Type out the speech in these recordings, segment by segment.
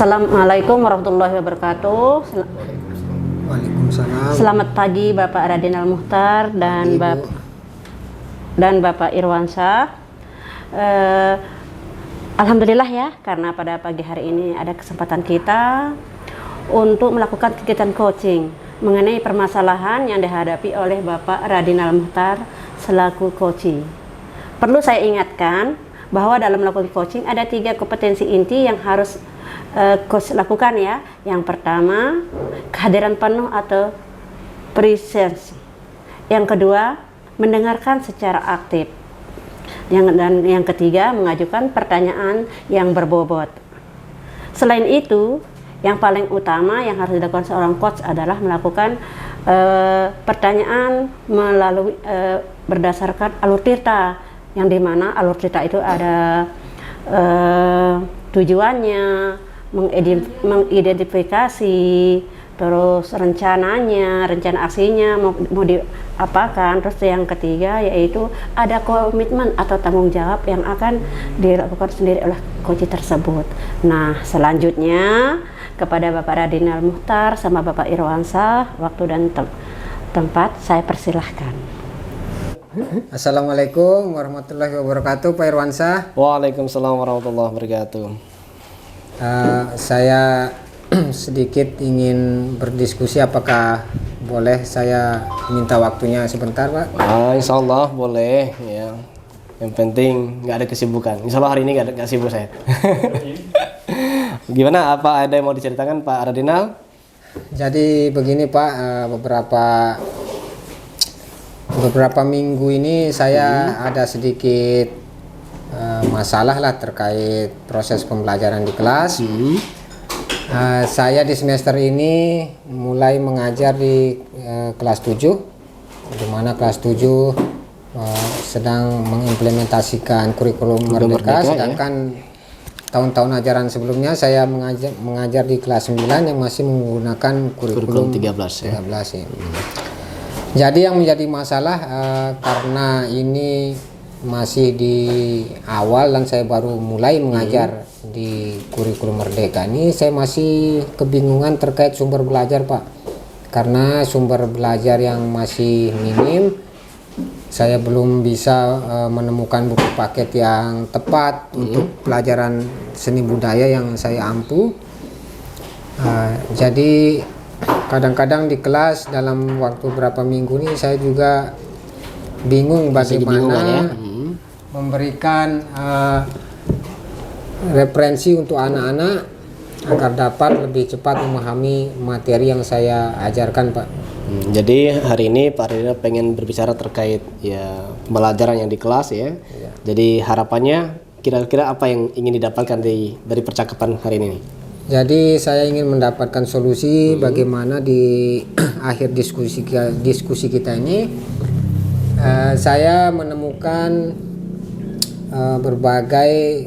Assalamualaikum warahmatullahi wabarakatuh. Waalaikumsalam. Selamat pagi Bapak Radinal Muhtar dan Bapak Irwansyah. Alhamdulillah ya, karena pada pagi hari ini ada kesempatan kita untuk melakukan kegiatan coaching mengenai permasalahan yang dihadapi oleh Bapak Radinal Muhtar selaku coaching. Perlu saya ingatkan bahwa dalam melakukan coaching ada 3 kompetensi inti yang harus coach lakukan ya. Yang pertama, kehadiran penuh atau presence. Yang kedua, mendengarkan secara aktif. Dan yang ketiga, mengajukan pertanyaan yang berbobot. Selain itu, yang paling utama yang harus dilakukan seorang coach adalah melakukan pertanyaan melalui berdasarkan alur cerita, yang dimana alur cerita itu ada tujuannya, mengidentifikasi, terus rencana aksinya mau diapakan, terus yang ketiga yaitu ada komitmen atau tanggung jawab yang akan dilakukan sendiri oleh coach tersebut. Nah, selanjutnya kepada Bapak Radinal Muhtar sama Bapak Irwansyah, waktu dan tempat saya persilahkan. Assalamualaikum warahmatullahi wabarakatuh, Pak Irwansyah. Waalaikumsalam warahmatullahi wabarakatuh. Saya sedikit ingin berdiskusi, apakah boleh saya minta waktunya sebentar, Pak? Insya Allah boleh ya. Yang penting nggak ada kesibukan. Insya Allah hari ini nggak sibuk saya. Gimana? Apa ada yang mau diceritakan Pak Radinal? Jadi begini Pak, beberapa minggu ini saya ada sedikit masalah lah terkait proses pembelajaran di kelas. Saya di semester ini mulai mengajar di kelas 7, di mana kelas 7 sedang mengimplementasikan kurikulum Merdeka, sedangkan tahun-tahun ajaran sebelumnya saya mengajar di kelas 9 yang masih menggunakan kurikulum 13 ya. Jadi yang menjadi masalah karena ini masih di awal dan saya baru mulai mengajar di kurikulum Merdeka ini, saya masih kebingungan terkait sumber belajar, Pak. Karena sumber belajar yang masih minim, saya belum bisa menemukan buku paket yang tepat untuk pelajaran seni budaya yang saya ampu. Jadi kadang-kadang di kelas dalam waktu berapa minggu ini saya juga bingung bagaimana memberikan referensi untuk anak-anak agar dapat lebih cepat memahami materi yang saya ajarkan, Pak. Jadi hari ini Pak Radinal pengen berbicara terkait ya pembelajaran yang di kelas ya. Jadi harapannya kira-kira apa yang ingin didapatkan dari percakapan hari ini? Jadi saya ingin mendapatkan solusi bagaimana di akhir diskusi kita ini saya menemukan berbagai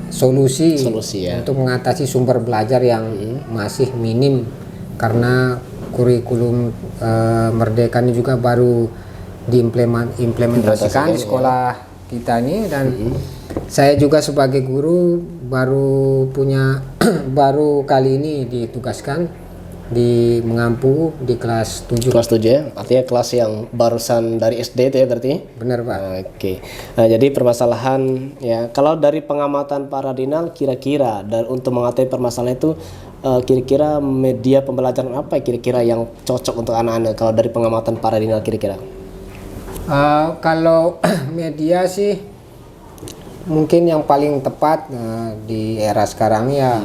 solusi ya, untuk mengatasi sumber belajar yang masih minim, karena kurikulum Merdeka ini juga baru diimplementasikan di sekolah kita ini, dan saya juga sebagai guru baru kali ini ditugaskan di mengampu di kelas 7. Kelas 7 ya, artinya kelas yang barusan dari SD itu ya berarti? Benar, Pak. Oke. Nah, jadi permasalahan ya, kalau dari pengamatan Pak Radinal kira-kira untuk mengatasi permasalahan itu kira-kira media pembelajaran apa kira-kira yang cocok untuk anak-anak kalau dari pengamatan Pak Radinal kira-kira? Kalau media sih mungkin yang paling tepat di era sekarang ya,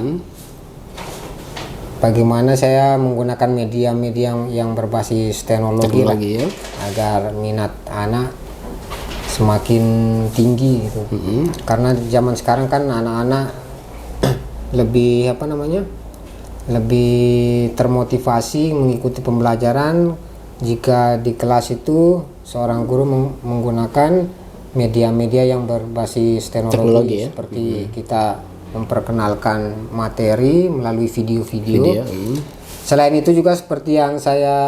bagaimana saya menggunakan media-media yang berbasis teknologi ya, agar minat anak semakin tinggi gitu. Karena zaman sekarang kan anak-anak lebih lebih termotivasi mengikuti pembelajaran jika di kelas itu seorang guru menggunakan media-media yang berbasis teknologi ya? Seperti kita memperkenalkan materi melalui video-video. Selain itu juga seperti yang saya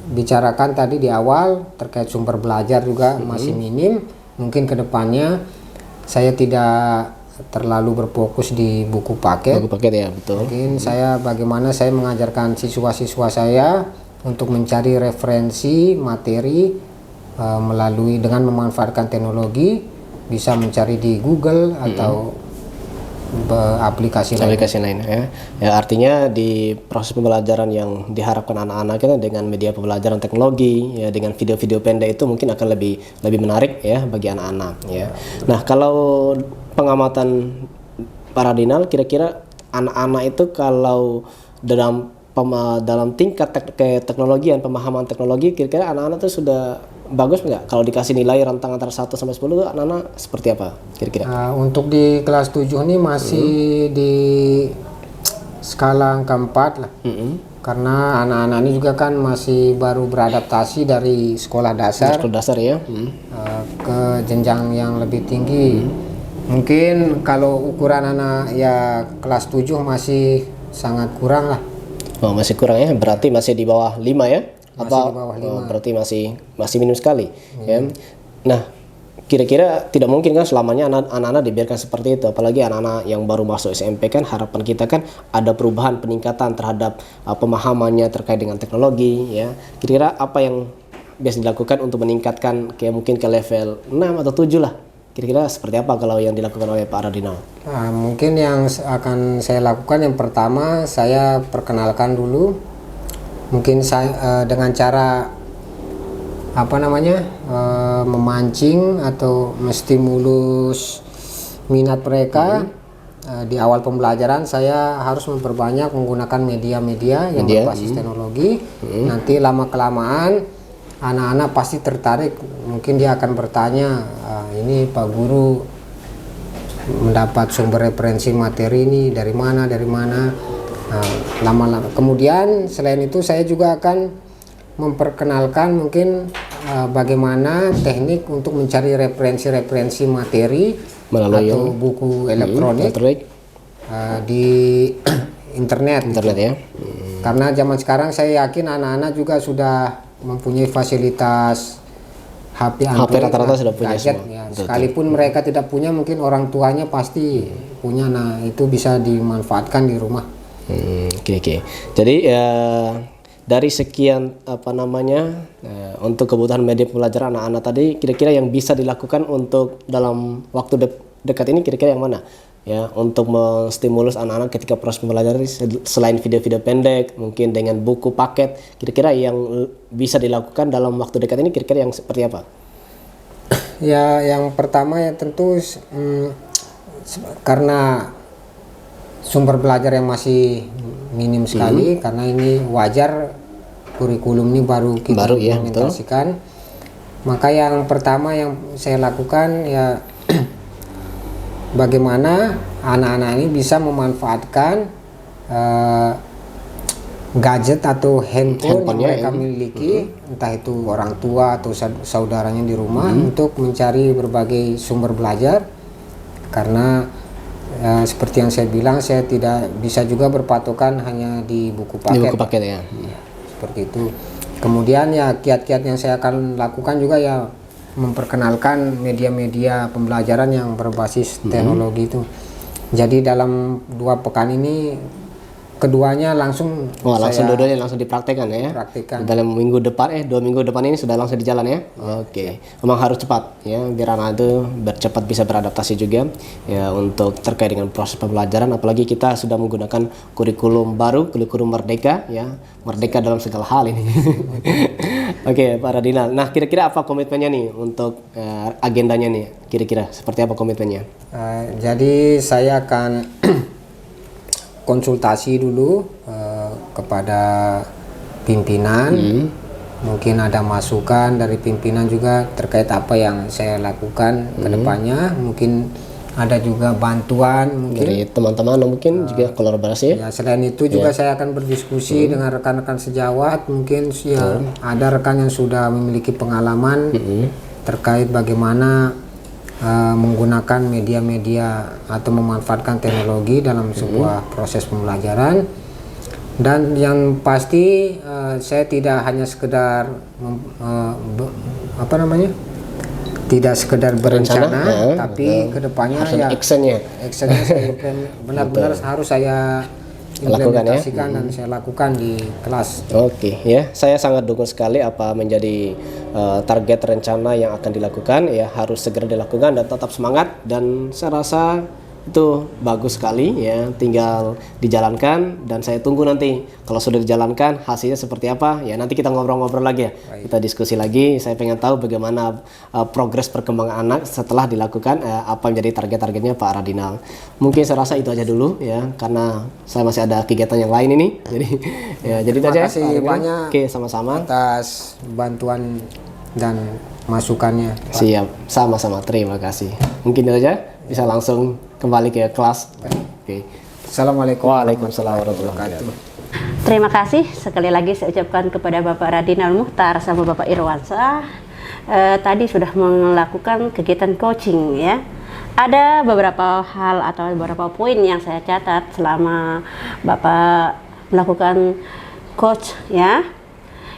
bicarakan tadi di awal terkait sumber belajar juga masih minim. Mungkin kedepannya saya tidak terlalu berfokus di buku paket. Buku paket ya, betul. Mungkin bagaimana saya mengajarkan siswa-siswa saya untuk mencari referensi materi melalui dengan memanfaatkan teknologi, bisa mencari di Google atau aplikasi lain ya. Ya, artinya di proses pembelajaran yang diharapkan anak-anak kita dengan media pembelajaran teknologi ya, dengan video-video pendek itu mungkin akan lebih menarik ya bagi anak-anak ya. Nah, kalau pengamatan Pak Radinal, kira-kira anak-anak itu kalau dalam tingkat teknologian, pemahaman teknologi, kira-kira anak-anak itu sudah bagus nggak? Kalau dikasih nilai rentang antara 1 sampai 10, anak-anak seperti apa kira-kira? Untuk di kelas 7 ini masih di skala angka 4 lah. Karena anak-anak ini juga kan masih baru beradaptasi dari sekolah dasar, Ya. Ke jenjang yang lebih tinggi. Mungkin kalau ukuran anak ya kelas 7 masih sangat kurang lah. Oh, masih kurang ya, berarti masih di bawah 5 ya? Masih di bawah 5. Oh, berarti masih minim sekali ya. Nah, kira-kira tidak mungkin kan selamanya anak-anak dibiarkan seperti itu, apalagi anak-anak yang baru masuk SMP kan harapan kita kan ada perubahan, peningkatan terhadap pemahamannya terkait dengan teknologi ya. Kira-kira apa yang biasa dilakukan untuk meningkatkan kayak mungkin ke level 6 atau 7 lah? Kira-kira seperti apa kalau yang dilakukan oleh Pak Radinal? Mungkin yang akan saya lakukan yang pertama, saya perkenalkan dulu, mungkin saya dengan cara memancing atau menstimulus minat mereka. Di awal pembelajaran saya harus memperbanyak menggunakan media-media yang berbasis teknologi. Nanti lama-kelamaan anak-anak pasti tertarik, mungkin dia akan bertanya, ini Pak Guru mendapat sumber referensi materi ini dari mana. Lama-lama kemudian selain itu saya juga akan memperkenalkan mungkin bagaimana teknik untuk mencari referensi materi melalui atau buku elektronik di internet ya. Karena zaman sekarang saya yakin anak-anak juga sudah mempunyai fasilitas HP Android, rata-rata sudah punya gadget, semua. ya. Sekalipun mereka tidak punya, mungkin orang tuanya pasti punya. Nah, itu bisa dimanfaatkan di rumah. Oke. Jadi dari sekian untuk kebutuhan media pembelajaran anak-anak tadi, kira-kira yang bisa dilakukan untuk dalam waktu dekat ini kira-kira yang mana? Ya, untuk menstimulus anak-anak ketika proses pembelajaran selain video-video pendek, mungkin dengan buku paket, kira-kira yang bisa dilakukan dalam waktu dekat ini kira-kira yang seperti apa? Ya, yang pertama ya tentu karena sumber belajar yang masih minim sekali, karena ini wajar kurikulum ini baru kita implementasikan. Maka yang pertama yang saya lakukan ya bagaimana anak-anak ini bisa memanfaatkan gadget atau handphone yang mereka miliki, entah itu orang tua atau saudaranya di rumah, untuk mencari berbagai sumber belajar. Karena seperti yang saya bilang, saya tidak bisa juga berpatokan hanya di buku paket. Di buku paket ya. Seperti itu. Kemudian ya kiat-kiat yang saya akan lakukan juga ya memperkenalkan media-media pembelajaran yang berbasis teknologi itu. Jadi dalam 2 pekan ini keduanya langsung dua-duanya langsung dipraktekkan ya. Praktekkan. Dalam minggu depan 2 minggu depan ini sudah langsung di jalan ya. Oke. Memang harus cepat ya, biar anak itu cepat bisa beradaptasi juga ya untuk terkait dengan proses pembelajaran, apalagi kita sudah menggunakan kurikulum baru, kurikulum merdeka ya. Merdeka dalam segala hal ini. Oke, Pak Radinal. Nah, kira-kira apa komitmennya nih untuk agendanya nih? Kira-kira seperti apa komitmennya? Jadi saya akan konsultasi dulu kepada pimpinan. Mungkin ada masukan dari pimpinan juga terkait apa yang saya lakukan ke depannya. Mungkin ada juga bantuan mungkin dari teman-teman, mungkin juga kolaborasi ya. Selain itu juga saya akan berdiskusi dengan rekan-rekan sejawat. Mungkin ya ada rekan yang sudah memiliki pengalaman terkait bagaimana menggunakan media-media atau memanfaatkan teknologi dalam sebuah proses pembelajaran. Dan yang pasti saya tidak hanya sekedar tidak sekedar berencana, ya. tapi kedepannya Harus ya ada actionnya. actionnya saya benar-benar harus saya Lakukan ya. implementasikan dan saya lakukan di kelas. Oke ya, saya sangat dukung sekali apa menjadi target rencana yang akan dilakukan ya, harus segera dilakukan dan tetap semangat, dan saya rasa itu bagus sekali ya, tinggal dijalankan dan saya tunggu nanti kalau sudah dijalankan hasilnya seperti apa ya, nanti kita ngobrol-ngobrol lagi ya. Kita diskusi lagi, saya pengen tahu bagaimana progres perkembangan anak setelah dilakukan apa menjadi target-targetnya Pak Radinal. Mungkin saya rasa itu aja dulu ya, karena saya masih ada kegiatan yang lain ini, jadi ya, jadi itu aja. Terima kasih banyak. Oke, sama-sama. Atas bantuan dan masukannya. Siap, sama-sama, terima kasih. Mungkin itu aja, bisa langsung kembali ke kelas. Oke. Assalamualaikum Waalaikumsalam warahmatullahi wabarakatuh. Terima kasih sekali lagi saya ucapkan kepada Bapak Radinal Muhtar sama Bapak Irwansyah. Tadi sudah melakukan kegiatan coaching ya. Ada beberapa hal atau beberapa poin yang saya catat selama Bapak melakukan coach ya.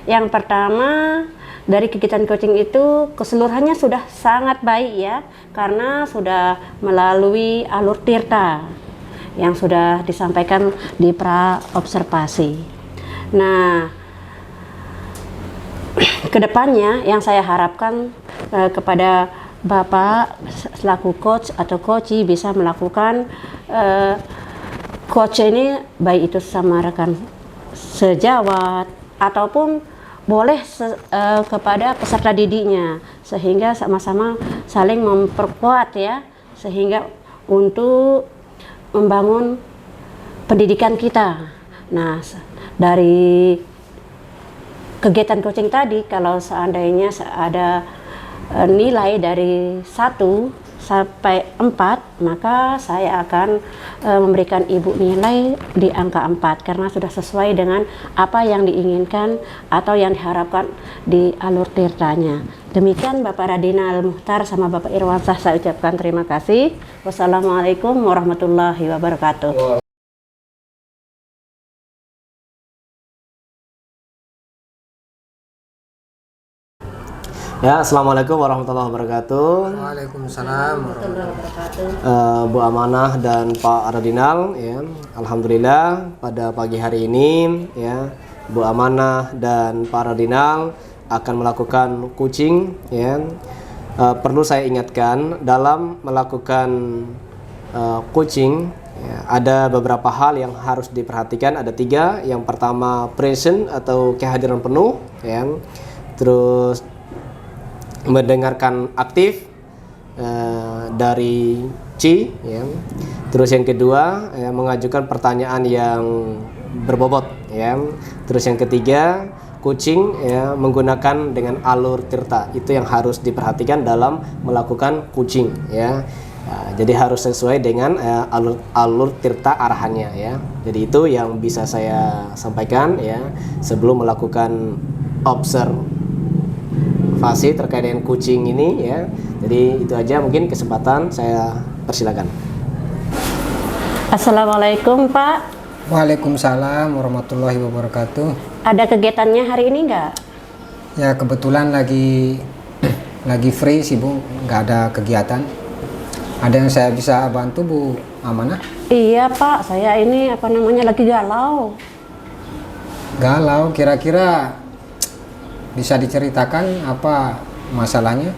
Yang pertama, dari kegiatan coaching itu keseluruhannya sudah sangat baik ya, karena sudah melalui alur tirta yang sudah disampaikan di pra observasi. Nah, kedepannya yang saya harapkan kepada Bapak selaku coach atau coachi bisa melakukan coach ini, baik itu sama rekan sejawat ataupun boleh kepada peserta didiknya, sehingga sama-sama saling memperkuat ya, sehingga untuk membangun pendidikan kita. Nah, dari kegiatan coaching tadi, kalau seandainya ada nilai dari 1 sampai 4, maka saya akan memberikan ibu nilai di angka 4 karena sudah sesuai dengan apa yang diinginkan atau yang diharapkan di alur tirtanya. Demikian Bapak Radinal Muhtar sama Bapak Irwansyah, saya ucapkan terima kasih. Wassalamualaikum warahmatullahi wabarakatuh. Ya, assalamualaikum warahmatullahi wabarakatuh. Waalaikumsalam warahmatullahi wabarakatuh. Bu Amanah dan Pak Radinal ya, alhamdulillah pada pagi hari ini ya, Bu Amanah dan Pak Radinal akan melakukan coaching ya. Perlu saya ingatkan dalam melakukan coaching ya, ada beberapa hal yang harus diperhatikan, ada 3. Yang pertama present atau kehadiran penuh ya, terus mendengarkan aktif dari C ya. Terus yang kedua ya, mengajukan pertanyaan yang berbobot ya. Terus yang ketiga, coaching ya, menggunakan dengan alur tirta. Itu yang harus diperhatikan dalam melakukan coaching ya. Jadi harus sesuai dengan alur tirta arahannya ya. Jadi itu yang bisa saya sampaikan ya sebelum melakukan observasi terkait dengan coaching ini ya. Jadi itu aja, mungkin kesempatan saya persilakan. Assalamualaikum Pak. Waalaikumsalam warahmatullahi wabarakatuh. Ada kegiatannya hari ini enggak? Ya kebetulan lagi free sih Bu, nggak ada kegiatan. Ada yang saya bisa bantu Bu Amanah? Iya Pak, saya ini lagi galau. Galau, kira-kira bisa diceritakan apa masalahnya?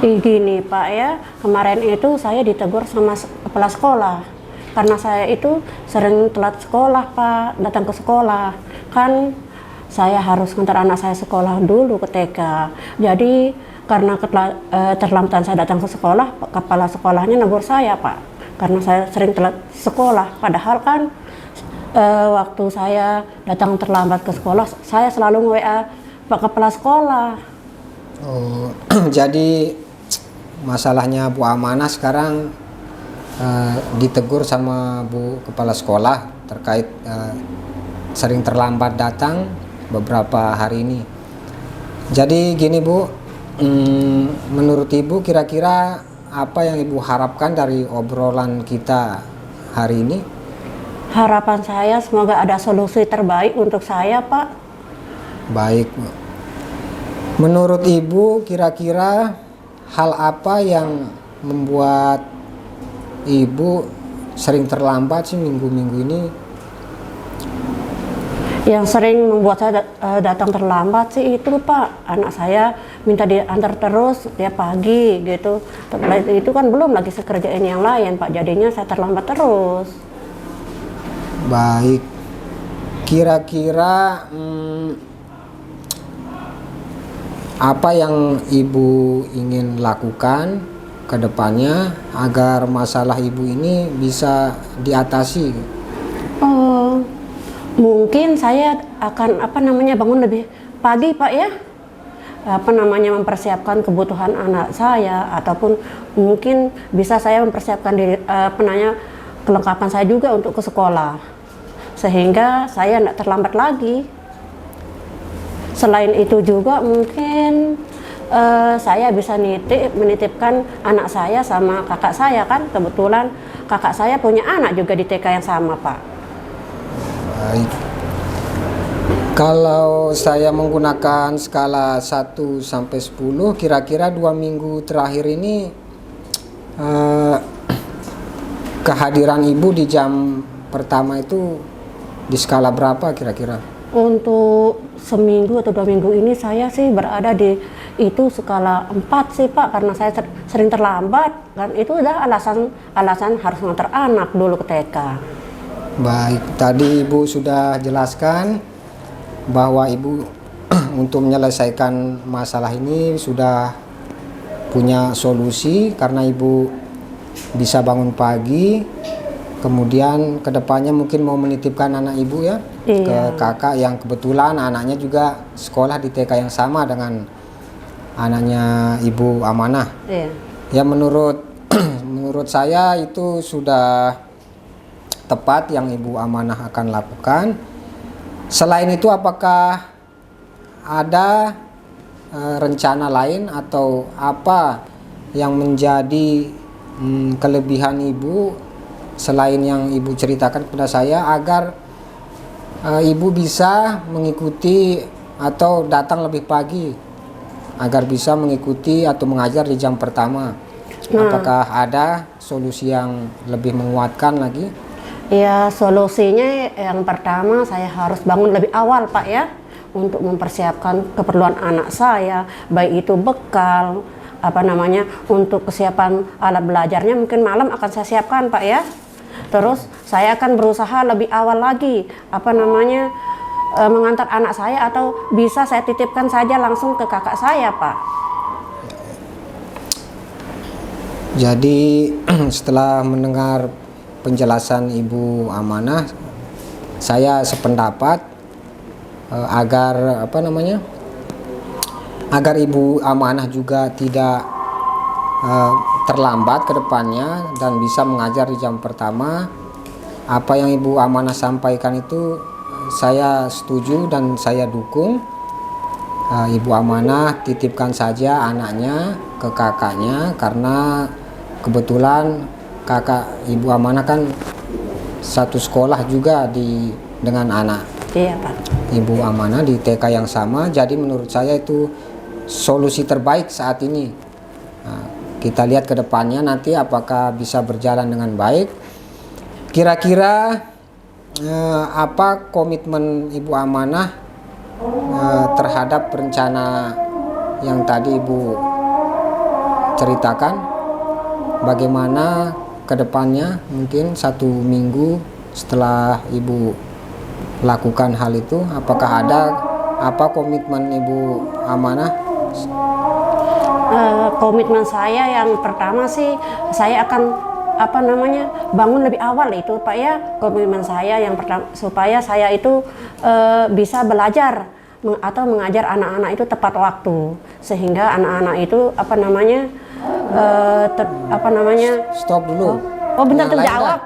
Gini Pak ya, kemarin itu saya ditegur sama kepala sekolah karena saya itu sering telat sekolah Pak, datang ke sekolah. Kan saya harus ngantar anak saya sekolah dulu ke TK. Jadi karena terlambatan saya datang ke sekolah, kepala sekolahnya negur saya Pak, karena saya sering telat sekolah. Padahal kan waktu saya datang terlambat ke sekolah, saya selalu WA Pak Kepala Sekolah. Oh, jadi masalahnya Bu Amanah sekarang ditegur sama Bu Kepala Sekolah terkait sering terlambat datang beberapa hari ini. Jadi gini Bu, menurut Ibu kira-kira apa yang Ibu harapkan dari obrolan kita hari ini? Harapan saya semoga ada solusi terbaik untuk saya Pak. Baik, menurut Ibu kira-kira hal apa yang membuat ibu sering terlambat sih minggu-minggu ini? Yang sering membuat saya datang terlambat sih itu Pak, anak saya minta diantar terus tiap pagi gitu. Itu kan belum lagi saya kerjain yang lain Pak, jadinya saya terlambat terus. Baik, kira-kira apa yang ibu ingin lakukan ke depannya agar masalah ibu ini bisa diatasi? Oh, mungkin saya akan bangun lebih pagi Pak ya, mempersiapkan kebutuhan anak saya, ataupun mungkin bisa saya mempersiapkan diri kelengkapan saya juga untuk ke sekolah, sehingga saya tidak terlambat lagi. Selain itu juga mungkin saya bisa menitipkan anak saya sama kakak saya, kan kebetulan kakak saya punya anak juga di TK yang sama Pak. Baik. Kalau saya menggunakan skala 1 sampai 10, kira-kira 2 minggu terakhir ini kehadiran ibu di jam pertama itu di skala berapa kira-kira? Untuk seminggu atau 2 minggu ini saya sih berada di itu skala 4 sih Pak, karena saya sering terlambat, kan itu udah alasan harus ngantar anak dulu ke TK. Baik, tadi ibu sudah jelaskan bahwa ibu untuk menyelesaikan masalah ini sudah punya solusi karena ibu bisa bangun pagi, kemudian kedepannya mungkin mau menitipkan anak ibu ya ke kakak yang kebetulan anaknya juga sekolah di TK yang sama dengan anaknya Ibu Amanah. Iya. Ya menurut saya itu sudah tepat yang Ibu Amanah akan lakukan. Selain itu apakah ada rencana lain atau apa yang menjadi kelebihan ibu selain yang ibu ceritakan kepada saya agar ibu bisa mengikuti atau datang lebih pagi agar bisa mengikuti atau mengajar di jam pertama? Apakah ada solusi yang lebih menguatkan lagi? Ya, solusinya yang pertama saya harus bangun lebih awal Pak ya, untuk mempersiapkan keperluan anak saya, baik itu bekal, untuk kesiapan alat belajarnya mungkin malam akan saya siapkan Pak ya. Terus saya akan berusaha lebih awal lagi, mengantar anak saya, atau bisa saya titipkan saja langsung ke kakak saya Pak. Jadi setelah mendengar penjelasan Ibu Amanah, saya sependapat agar agar Ibu Amanah juga tidak terlambat ke depannya dan bisa mengajar di jam pertama. Apa yang Ibu Amanah sampaikan itu saya setuju dan saya dukung. Ibu Amanah titipkan saja anaknya ke kakaknya karena kebetulan kakak Ibu Amanah kan satu sekolah juga dengan anak Ibu Amanah di TK yang sama. Jadi menurut saya itu solusi terbaik saat ini. Kita lihat ke depannya nanti apakah bisa berjalan dengan baik. Kira-kira apa komitmen Ibu Amanah terhadap rencana yang tadi Ibu ceritakan? Bagaimana ke depannya, mungkin 1 minggu setelah Ibu lakukan hal itu, apakah ada apa komitmen Ibu Amanah? Komitmen saya yang pertama sih saya akan bangun lebih awal itu Pak ya. Komitmen saya yang pertama supaya saya itu bisa belajar atau mengajar anak-anak itu tepat waktu, sehingga anak-anak itu Stop dulu. Oh bentar terjawab.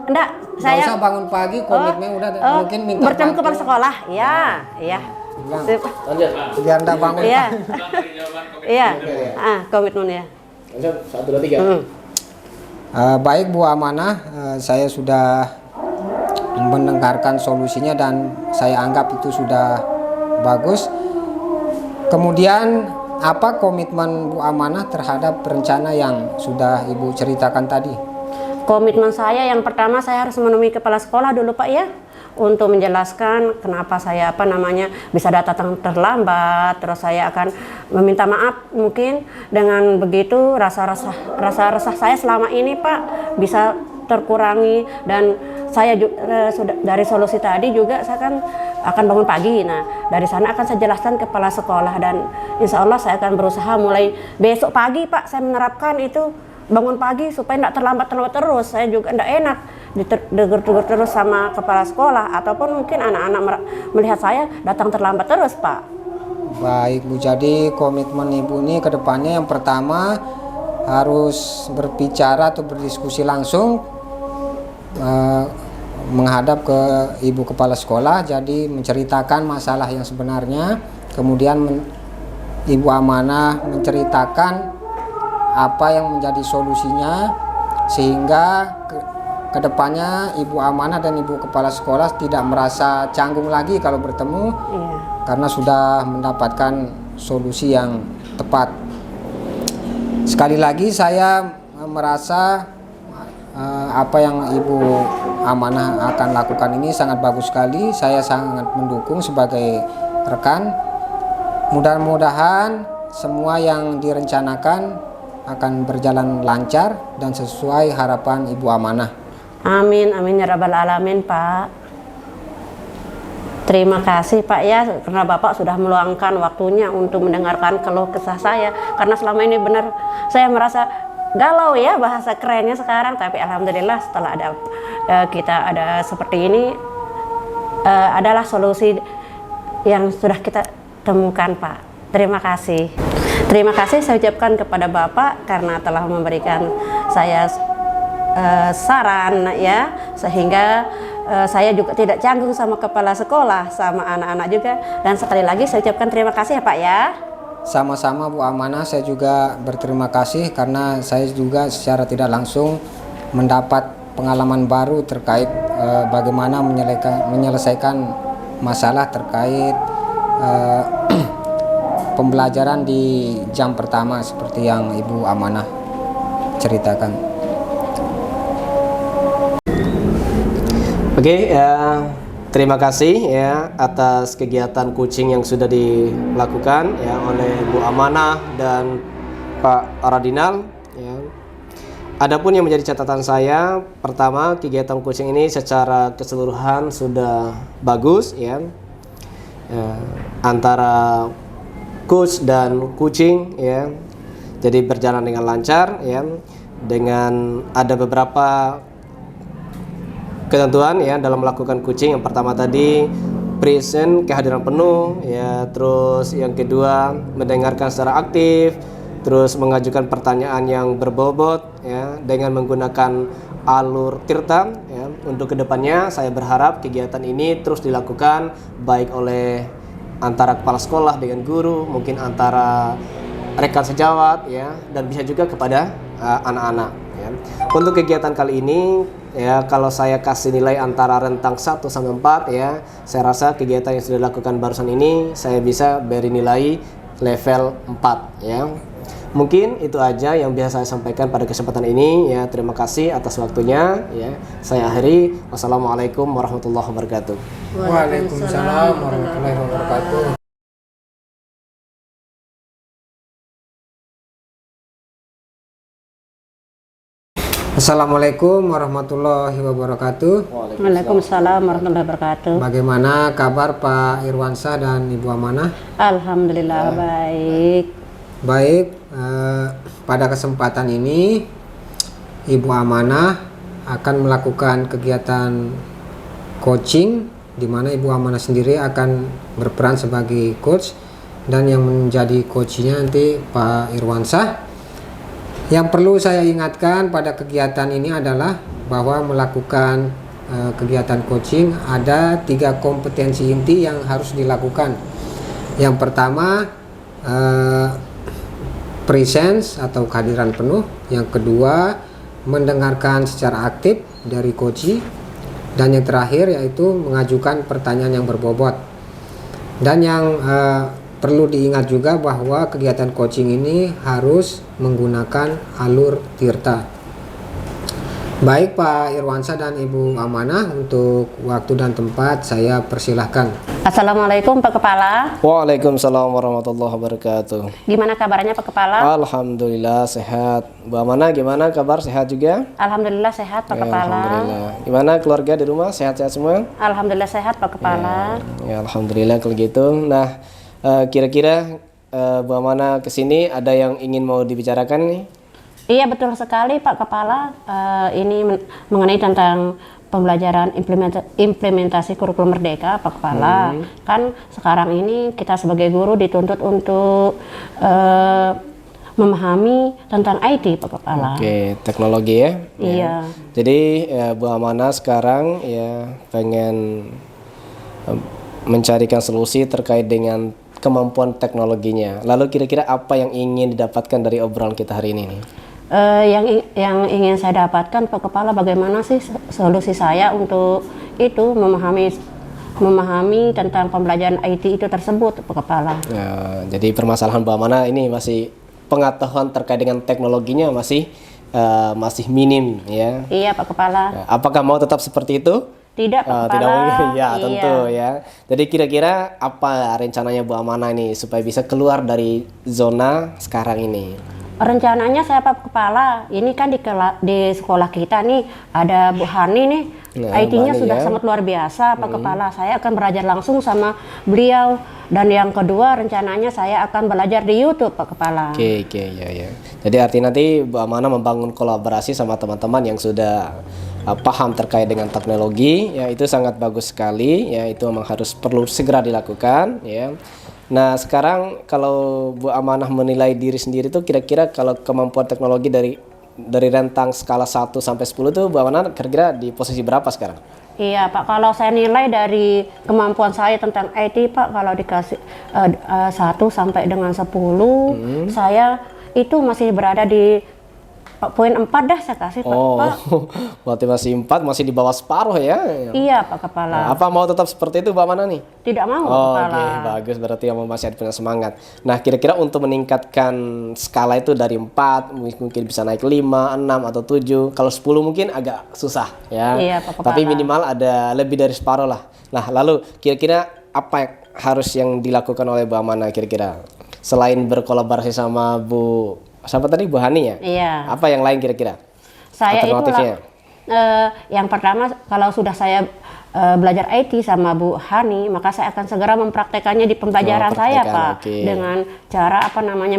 Enggak, saya usah bangun pagi, komitmen udah mungkin minta bertemu kepala sekolah. Iya. Lanjut. Biar enggak bangun. Iya. Iya. Komitmen ya. 1, 2, 3. Baik Bu Amanah, saya sudah mendengarkan solusinya dan saya anggap itu sudah bagus. Kemudian apa komitmen Bu Amanah terhadap rencana yang sudah Ibu ceritakan tadi? Komitmen saya yang pertama, saya harus menemui kepala sekolah dulu Pak ya, untuk menjelaskan kenapa saya bisa datang terlambat. Terus saya akan meminta maaf, mungkin dengan begitu rasa resah saya selama ini Pak bisa terkurangi. Dan saya sudah dari solusi tadi juga saya akan bangun pagi. Nah, dari sana akan saya jelaskan kepala sekolah, dan insya Allah saya akan berusaha mulai besok pagi Pak, saya menerapkan itu bangun pagi supaya tidak terlambat terus. Saya juga tidak enak ditegur terus sama kepala sekolah, ataupun mungkin anak-anak melihat saya datang terlambat terus Pak. Baik Bu, jadi komitmen Ibu ini ke depannya yang pertama harus berbicara atau berdiskusi langsung menghadap ke Ibu kepala sekolah, jadi menceritakan masalah yang sebenarnya, kemudian Ibu Amanah menceritakan apa yang menjadi solusinya, sehingga kedepannya Ibu Amanah dan Ibu kepala sekolah tidak merasa canggung lagi kalau bertemu, karena sudah mendapatkan solusi yang tepat. Sekali lagi saya merasa apa yang Ibu Amanah akan lakukan ini sangat bagus sekali. Saya sangat mendukung sebagai rekan. Mudah-mudahan semua yang direncanakan akan berjalan lancar dan sesuai harapan Ibu Amanah. Amin, amin ya rabbal alamin Pak. Terima kasih Pak ya, karena Bapak sudah meluangkan waktunya untuk mendengarkan keluh kesah saya. Karena selama ini benar saya merasa galau ya, bahasa kerennya sekarang. Tapi alhamdulillah setelah kita ada seperti ini, adalah solusi yang sudah kita temukan Pak. Terima kasih. Terima kasih saya ucapkan kepada Bapak karena telah memberikan saya saran ya, sehingga saya juga tidak canggung sama kepala sekolah, sama anak-anak juga. Dan sekali lagi saya ucapkan terima kasih ya Pak ya. Sama-sama Bu Amanah, saya juga berterima kasih karena saya juga secara tidak langsung mendapat pengalaman baru terkait bagaimana menyelesaikan masalah terkait pembelajaran di jam pertama seperti yang Ibu Amanah ceritakan. Oke, terima kasih ya atas kegiatan coaching yang sudah dilakukan ya oleh Bu Amanah dan Pak Radinal ya. Adapun yang menjadi catatan saya, pertama, kegiatan coaching ini secara keseluruhan sudah bagus ya. Antara coach dan coaching ya. Jadi berjalan dengan lancar ya. Dengan ada beberapa ketentuan ya dalam melakukan coaching. Yang pertama tadi present, kehadiran penuh ya, terus yang kedua mendengarkan secara aktif, terus mengajukan pertanyaan yang berbobot ya dengan menggunakan alur tirta ya. Untuk kedepannya saya berharap kegiatan ini terus dilakukan baik oleh antara kepala sekolah dengan guru, mungkin antara rekan sejawat ya, dan bisa juga kepada anak-anak ya. Untuk kegiatan kali ini ya, kalau saya kasih nilai antara rentang 1 sampai 4 ya, saya rasa kegiatan yang sudah dilakukan barusan ini saya bisa beri nilai level 4 ya. Mungkin itu aja yang bisa saya sampaikan pada kesempatan ini ya. Terima kasih atas waktunya ya. Saya akhiri. Wassalamualaikum warahmatullahi wabarakatuh. Waalaikumsalam warahmatullahi wabarakatuh. Assalamualaikum warahmatullahi wabarakatuh. Waalaikumsalam warahmatullahi wabarakatuh. Bagaimana kabar Pak Irwansyah dan Ibu Amanah? Alhamdulillah baik. Baik, pada kesempatan ini Ibu Amanah akan melakukan kegiatan coaching, di mana Ibu Amanah sendiri akan berperan sebagai coach, dan yang menjadi coachnya nanti Pak Irwansyah. Yang perlu saya ingatkan pada kegiatan ini adalah bahwa melakukan kegiatan coaching ada 3 kompetensi inti yang harus dilakukan. Yang pertama presence atau kehadiran penuh. Yang kedua mendengarkan secara aktif dari coachee. Dan yang terakhir yaitu mengajukan pertanyaan yang berbobot. Dan yang perlu diingat juga bahwa kegiatan coaching ini harus menggunakan alur tirta. Baik Pak Irwansyah dan Ibu Amanah, untuk waktu dan tempat saya persilahkan. Assalamualaikum Pak Kepala. Waalaikumsalam warahmatullahi wabarakatuh. Gimana kabarnya Pak Kepala? Alhamdulillah sehat. Bu Amanah gimana kabar, sehat juga? Alhamdulillah sehat Pak Ya, Kepala. Alhamdulillah. Gimana keluarga di rumah, sehat-sehat semua? Alhamdulillah sehat Pak Kepala. Ya, alhamdulillah kalau gitu. Nah, kira-kira Bu Amanah kesini ada yang ingin mau dibicarakan nih? Iya betul sekali Pak Kepala. Ini mengenai tentang pembelajaran implementasi kurikulum merdeka Pak Kepala. Kan sekarang ini kita sebagai guru dituntut untuk memahami tentang IT Pak Kepala. Oke, teknologi ya. Iya. Jadi Bu Amanah sekarang ya pengen mencarikan solusi terkait dengan kemampuan teknologinya. Lalu kira-kira apa yang ingin didapatkan dari obrolan kita hari ini nih? Yang ingin saya dapatkan Pak Kepala, bagaimana sih solusi saya untuk itu memahami tentang pembelajaran IT itu tersebut Pak Kepala. Ya, jadi permasalahan Bu Amanah ini masih pengetahuan terkait dengan teknologinya masih minim ya. Iya Pak Kepala. Ya, apakah mau tetap seperti itu? Tidak Pak Kepala. Tidak mungkin ya, Iya. tentu ya. Jadi kira-kira apa rencananya Bu Amanah ini supaya bisa keluar dari zona sekarang ini? Rencananya saya Pak Kepala, ini kan di sekolah kita nih ada Bu Hani nih, Nah, IT-nya Bu Hani sudah ya. sangat luar biasa Pak Kepala. Saya akan belajar langsung sama beliau. Dan yang kedua rencananya saya akan belajar di YouTube Pak Kepala. Oke, ya. Jadi artinya nanti Bu Amanah membangun kolaborasi sama teman-teman yang sudah paham terkait dengan teknologi, ya itu sangat bagus sekali, ya itu memang perlu segera dilakukan, ya. Nah sekarang kalau Bu Amanah menilai diri sendiri tuh kira-kira kalau kemampuan teknologi dari rentang skala 1 sampai 10 tuh Bu Amanah kira-kira di posisi berapa sekarang? Iya Pak, kalau saya nilai dari kemampuan saya tentang IT Pak, kalau dikasih 1 sampai dengan 10, saya itu masih berada di poin 4 dah saya kasih Pak. Oh, Pak. berarti masih 4, masih di bawah separuh ya? Iya Pak Kepala. Nah, apa mau tetap seperti itu Bu Amanah nih? Tidak mau Oh, Kepala. oke, bagus, berarti yang masih punya semangat. Nah, kira-kira untuk meningkatkan skala itu dari 4 mungkin bisa naik 5, 6 atau 7. Kalau 10 mungkin agak susah ya. Iya, Pak Kepala. Tapi minimal ada lebih dari separuh lah. Nah, lalu kira-kira apa yang harus yang dilakukan oleh Bu Amanah kira-kira? Selain berkolaborasi sama siapa tadi, Bu Hani ya? Iya. Apa yang lain kira-kira? Saya itu Alternatifnya? yang pertama kalau sudah saya belajar IT sama Bu Hani, maka saya akan segera mempraktekannya di pembelajaran saya Pak. Oke. Dengan cara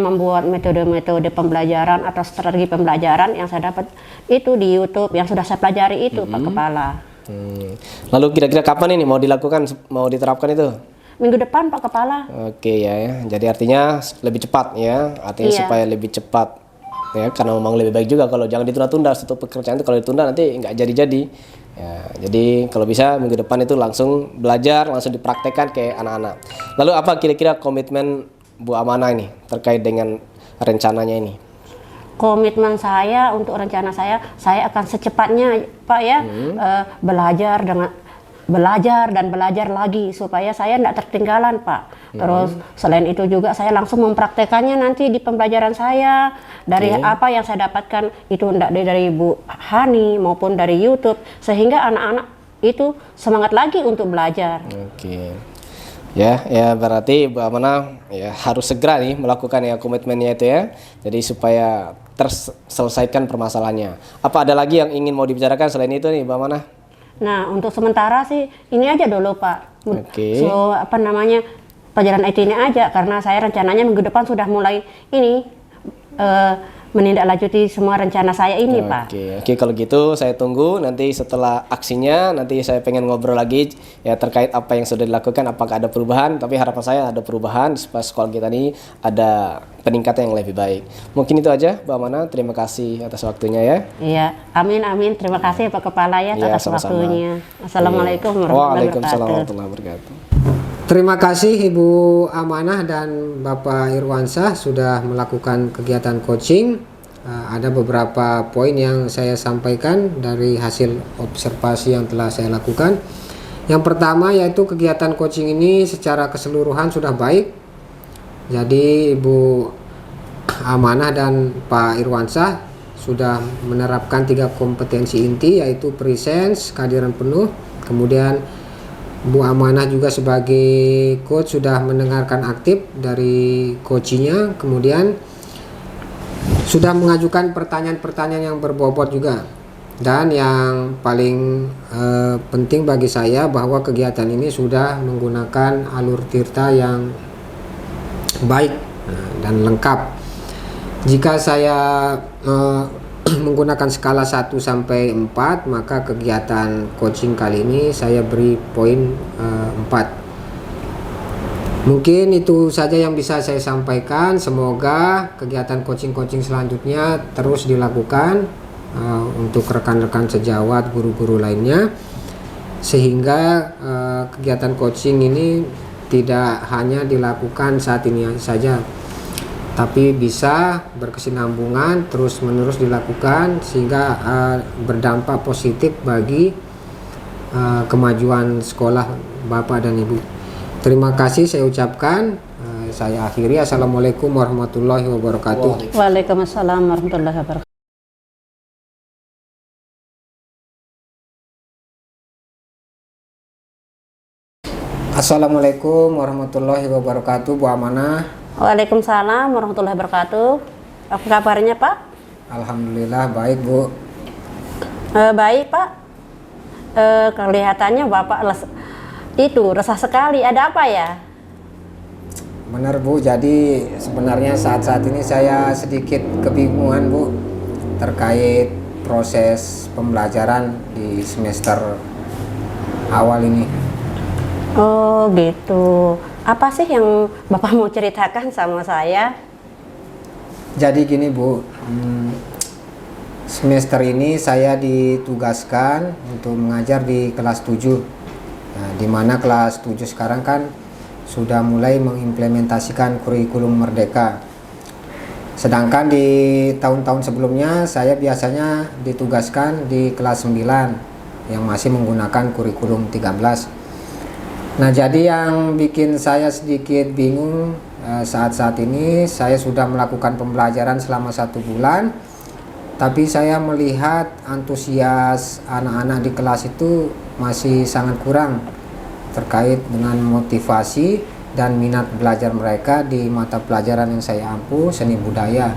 membuat metode-metode pembelajaran atau strategi pembelajaran yang saya dapat itu di YouTube yang sudah saya pelajari itu Pak Kepala. Lalu kira-kira kapan ini mau dilakukan, mau diterapkan itu? Minggu depan Pak Kepala. Oke ya. Jadi artinya lebih cepat ya. Artinya Iya. supaya lebih cepat ya, karena memang lebih baik juga kalau jangan ditunda-tunda satu pekerjaan itu, kalau ditunda nanti nggak jadi-jadi. Ya, jadi kalau bisa minggu depan itu langsung belajar, langsung dipraktekkan ke anak-anak. Lalu apa kira-kira komitmen Bu Amanah ini terkait dengan rencananya ini? Komitmen saya untuk rencana saya akan secepatnya Pak ya belajar dan belajar lagi supaya saya tidak tertinggalan Pak. Terus selain itu juga saya langsung mempraktekannya nanti di pembelajaran saya dari apa yang saya dapatkan itu dari Bu Hani maupun dari YouTube, sehingga anak-anak itu semangat lagi untuk belajar. Oke. Ya berarti Bu Amanah ya harus segera nih melakukan ya komitmennya itu ya. Jadi supaya terselesaikan permasalahannya. Apa ada lagi yang ingin mau dibicarakan selain itu nih Bu Amanah? Nah, untuk sementara sih ini aja dulu Pak. Oke. So, pelajaran IT ini aja, karena saya rencananya minggu depan sudah mulai ini menindaklanjuti semua rencana saya ini Pak. Oke, kalau gitu saya tunggu nanti setelah aksinya, nanti saya pengen ngobrol lagi ya terkait apa yang sudah dilakukan, apakah ada perubahan. Tapi harapan saya ada perubahan supaya sekolah kita ini ada peningkatan yang lebih baik. Mungkin itu aja Bu Amanah, terima kasih atas waktunya ya. Iya, amin. Terima kasih Pak Kepala ya atas sama-sama. waktunya. Assalamualaikum warahmatullahi Waalaikumsalam wabarakatuh. warahmatullahi wabarakatuh. Terima kasih Ibu Amanah dan Bapak Irwansyah sudah melakukan kegiatan coaching. Ada beberapa poin yang saya sampaikan dari hasil observasi yang telah saya lakukan. Yang pertama yaitu kegiatan coaching ini secara keseluruhan sudah baik. Jadi Ibu Amanah dan Pak Irwansyah sudah menerapkan 3 kompetensi inti, yaitu presence, kehadiran penuh. Kemudian Bu Amanah juga sebagai coach sudah mendengarkan aktif dari coachingnya. Kemudian sudah mengajukan pertanyaan-pertanyaan yang berbobot juga. Dan yang paling penting bagi saya bahwa kegiatan ini sudah menggunakan alur tirta yang baik dan lengkap. Jika saya menggunakan skala 1 sampai 4, maka kegiatan coaching kali ini saya beri poin 4. Mungkin itu saja yang bisa saya sampaikan. Semoga kegiatan coaching-coaching selanjutnya terus dilakukan untuk rekan-rekan sejawat, guru-guru lainnya, sehingga kegiatan coaching ini tidak hanya dilakukan saat ini saja, tapi bisa berkesinambungan terus-menerus dilakukan sehingga berdampak positif bagi kemajuan sekolah Bapak dan Ibu. Terima kasih saya ucapkan. Saya akhiri. Assalamualaikum warahmatullahi wabarakatuh. Waalaikumsalam warahmatullahi wabarakatuh. Assalamualaikum warahmatullahi wabarakatuh, Bu Amanah. Waalaikumsalam warahmatullahi wabarakatuh. Apa kabarnya, Pak? Alhamdulillah baik, Bu. Baik, Pak. Kelihatannya Bapak resah sekali. Ada apa ya? Benar, Bu. Jadi sebenarnya saat ini saya sedikit kebingungan, Bu, terkait proses pembelajaran di semester awal ini. Oh gitu. Apa sih yang Bapak mau ceritakan sama saya? Jadi gini, Bu, semester ini saya ditugaskan untuk mengajar di kelas 7. Nah, di mana kelas 7 sekarang kan sudah mulai mengimplementasikan kurikulum Merdeka. Sedangkan di tahun-tahun sebelumnya saya biasanya ditugaskan di kelas 9 yang masih menggunakan kurikulum 13. Nah, jadi yang bikin saya sedikit bingung saat ini saya sudah melakukan pembelajaran selama 1 bulan, tapi saya melihat antusias anak-anak di kelas itu masih sangat kurang terkait dengan motivasi dan minat belajar mereka di mata pelajaran yang saya ampu, seni budaya.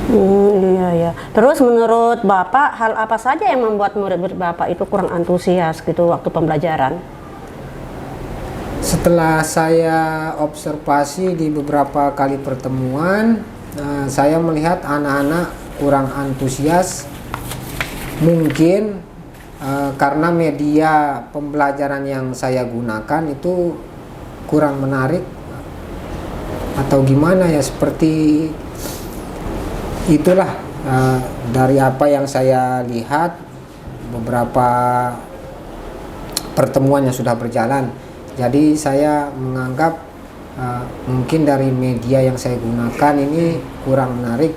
Iya. Terus menurut Bapak, hal apa saja yang membuat murid Bapak itu kurang antusias gitu waktu pembelajaran? Setelah saya observasi di beberapa kali pertemuan, saya melihat anak-anak kurang antusias. Mungkin karena media pembelajaran yang saya gunakan itu kurang menarik atau gimana ya, seperti itulah dari apa yang saya lihat beberapa pertemuan yang sudah berjalan. Jadi saya menganggap mungkin dari media yang saya gunakan ini kurang menarik,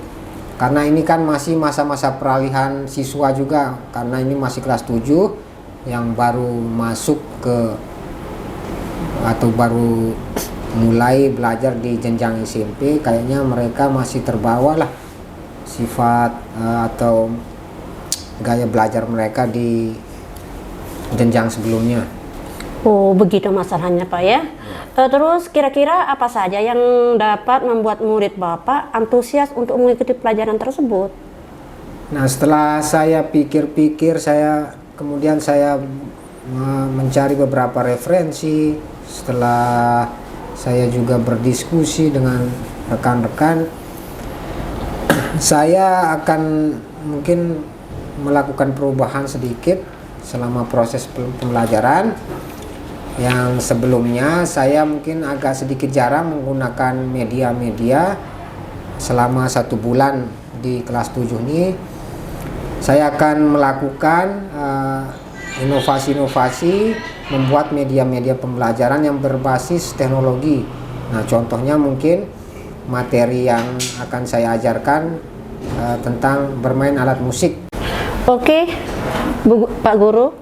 karena ini kan masih masa-masa peralihan siswa juga, karena ini masih kelas 7 yang baru masuk ke atau baru mulai belajar di jenjang SMP. Kayaknya mereka masih terbawa lah sifat atau gaya belajar mereka di jenjang sebelumnya. Oh, begitu masalahnya, Pak ya. Terus kira-kira apa saja yang dapat membuat murid Bapak antusias untuk mengikuti pelajaran tersebut? Nah, setelah saya pikir-pikir, kemudian saya mencari beberapa referensi. Setelah saya juga berdiskusi dengan rekan-rekan, saya akan mungkin melakukan perubahan sedikit selama proses pembelajaran. Yang sebelumnya saya mungkin agak sedikit jarang menggunakan media-media. Selama 1 bulan di kelas 7 ini saya akan melakukan inovasi-inovasi, membuat media-media pembelajaran yang berbasis teknologi. Nah, contohnya mungkin materi yang akan saya ajarkan tentang bermain alat musik. Oke, Pak Guru.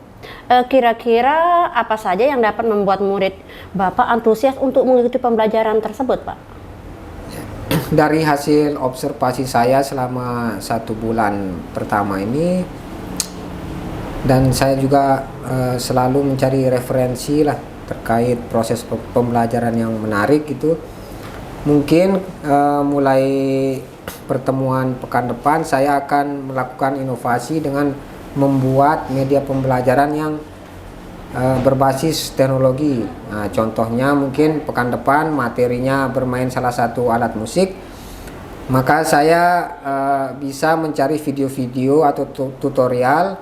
kira-kira apa saja yang dapat membuat murid Bapak antusias untuk mengikuti pembelajaran tersebut, Pak? Dari hasil observasi saya selama 1 bulan pertama ini, dan saya juga selalu mencari referensi lah terkait proses pembelajaran yang menarik itu. Mungkin mulai pertemuan pekan depan saya akan melakukan inovasi dengan membuat media pembelajaran yang berbasis teknologi. Nah, contohnya mungkin pekan depan materinya bermain salah satu alat musik, maka saya bisa mencari video-video atau tutorial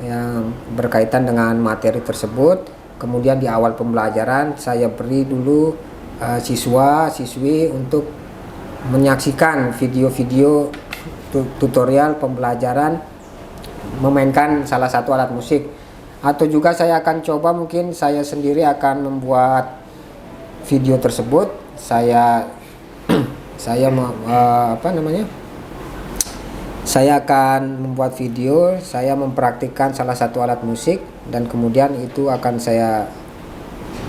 yang berkaitan dengan materi tersebut. Kemudian di awal pembelajaran saya beri dulu siswa-siswi untuk menyaksikan video-video tutorial pembelajaran memainkan salah satu alat musik. Atau juga saya akan coba, mungkin saya sendiri akan membuat video tersebut. Saya akan membuat video, saya mempraktikkan salah satu alat musik, dan kemudian itu akan saya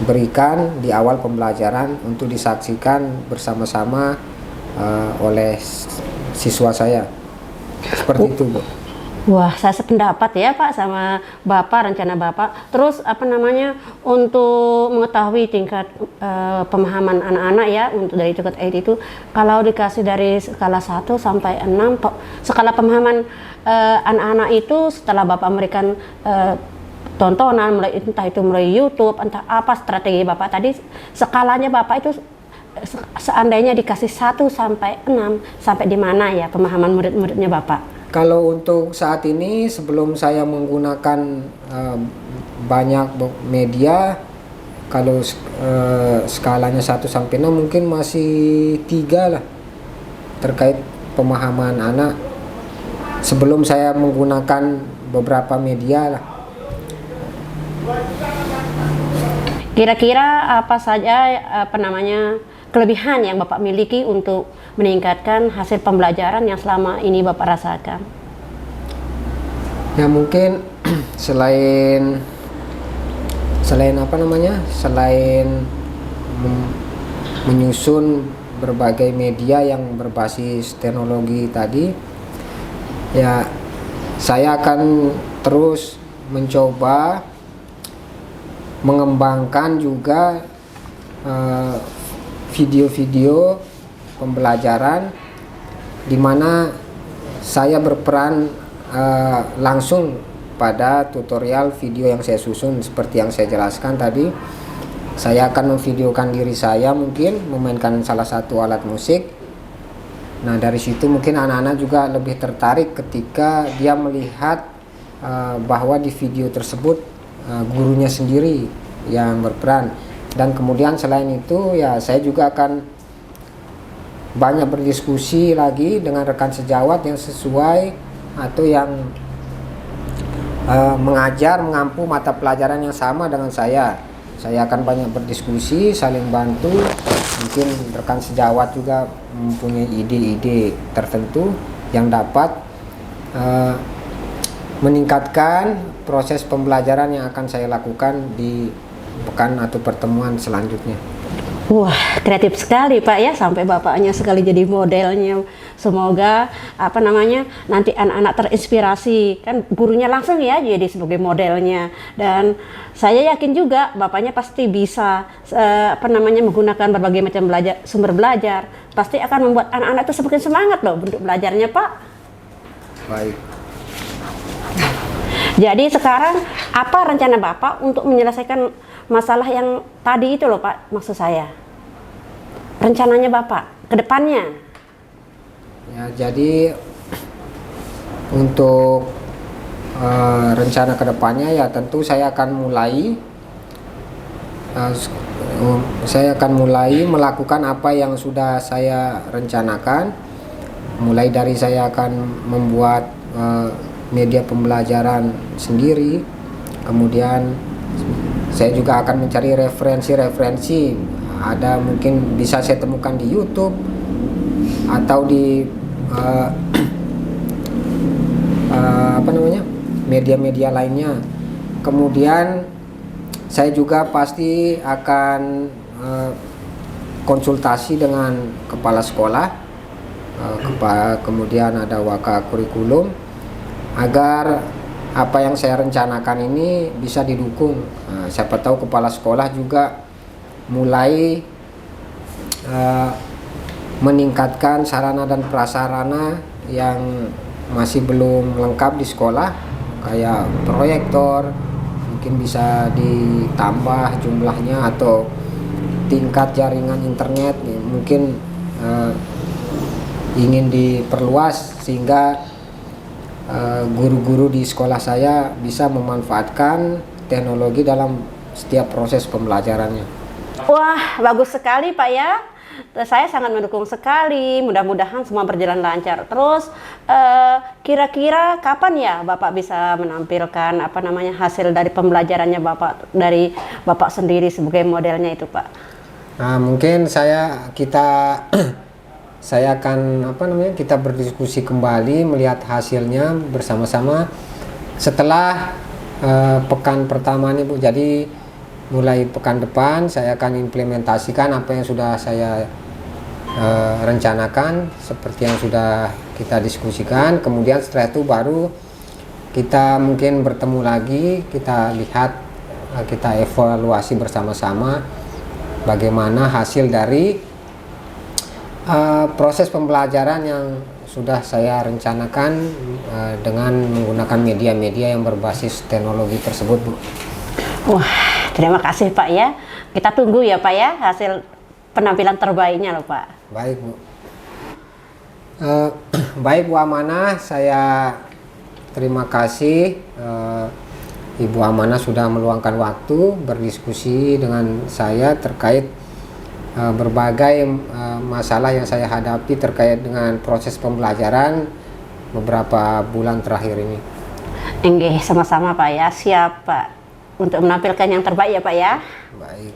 berikan di awal pembelajaran untuk disaksikan bersama-sama oleh siswa saya. Seperti itu, Bu. Wah, saya sependapat ya Pak sama Bapak, rencana Bapak. Terus untuk mengetahui tingkat pemahaman anak-anak ya, untuk dari tingkat 8 itu, kalau dikasih dari skala 1 sampai 6, skala pemahaman anak-anak itu setelah Bapak memberikan tontonan, entah itu melalui YouTube, entah apa strategi Bapak tadi, skalanya Bapak itu seandainya dikasih 1 sampai 6, sampai di mana ya pemahaman murid-muridnya Bapak? Kalau untuk saat ini, sebelum saya menggunakan banyak media, kalau skalanya 1 sampai 6 mungkin masih 3 lah terkait pemahaman anak, sebelum saya menggunakan beberapa media lah. Kira-kira apa saja kelebihan yang Bapak miliki untuk meningkatkan hasil pembelajaran yang selama ini Bapak rasakan? Ya mungkin selain menyusun berbagai media yang berbasis teknologi tadi, ya saya akan terus mencoba mengembangkan juga video-video pembelajaran di mana saya berperan langsung pada tutorial video yang saya susun. Seperti yang saya jelaskan tadi, saya akan memvideokan diri saya mungkin memainkan salah satu alat musik. Nah, dari situ mungkin anak-anak juga lebih tertarik ketika dia melihat bahwa di video tersebut gurunya sendiri yang berperan. Dan kemudian selain itu ya saya juga akan banyak berdiskusi lagi dengan rekan sejawat yang sesuai atau yang mengampu mata pelajaran yang sama dengan saya. Saya akan banyak berdiskusi, saling bantu. Mungkin rekan sejawat juga mempunyai ide-ide tertentu yang dapat meningkatkan proses pembelajaran yang akan saya lakukan di pekan atau pertemuan selanjutnya. Wah, kreatif sekali Pak ya, sampai Bapaknya sekali jadi modelnya. Semoga nanti anak-anak terinspirasi, kan gurunya langsung ya jadi sebagai modelnya. Dan saya yakin juga Bapaknya pasti bisa menggunakan berbagai macam sumber belajar. Pasti akan membuat anak-anak itu semakin semangat loh untuk belajarnya, Pak. Baik. Jadi sekarang apa rencana Bapak untuk menyelesaikan masalah yang tadi itu loh Pak, maksud saya? Rencananya Bapak ke depannya? Ya, jadi untuk rencana ke depannya ya tentu saya akan mulai melakukan apa yang sudah saya rencanakan. Mulai dari saya akan membuat media pembelajaran sendiri, kemudian saya juga akan mencari referensi, ada mungkin bisa saya temukan di YouTube atau di media-media lainnya. kemudian saya juga pasti akan konsultasi dengan kepala sekolah, kemudian ada waka kurikulum, agar apa yang saya rencanakan ini bisa didukung. Siapa tahu kepala sekolah juga mulai meningkatkan sarana dan prasarana yang masih belum lengkap di sekolah, kayak proyektor mungkin bisa ditambah jumlahnya, atau tingkat jaringan internet mungkin ingin diperluas sehingga guru-guru di sekolah saya bisa memanfaatkan teknologi dalam setiap proses pembelajarannya. Wah, bagus sekali Pak ya. Saya sangat mendukung sekali. Mudah-mudahan semua berjalan lancar. Terus kira-kira kapan ya Bapak bisa menampilkan hasil dari pembelajarannya Bapak, dari Bapak sendiri sebagai modelnya itu Pak? Nah, mungkin saya akan kita berdiskusi kembali melihat hasilnya bersama-sama setelah pekan pertama ini Bu. Jadi mulai pekan depan saya akan implementasikan apa yang sudah saya rencanakan seperti yang sudah kita diskusikan. Kemudian setelah itu baru kita mungkin bertemu lagi, kita lihat, kita evaluasi bersama-sama bagaimana hasil dari proses pembelajaran yang sudah saya rencanakan dengan menggunakan media-media yang berbasis teknologi tersebut Bu. Wah, terima kasih Pak ya. Kita tunggu ya Pak ya hasil penampilan terbaiknya loh Pak. Baik Bu. Baik Bu Amanah, saya terima kasih Ibu Amanah sudah meluangkan waktu berdiskusi dengan saya terkait berbagai masalah yang saya hadapi terkait dengan proses pembelajaran beberapa bulan terakhir ini. Enggak, sama-sama Pak ya. Siap Pak untuk menampilkan yang terbaik ya Pak ya. Baik.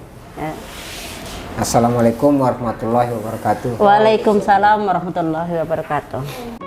Assalamualaikum warahmatullahi wabarakatuh. Waalaikumsalam warahmatullahi wabarakatuh.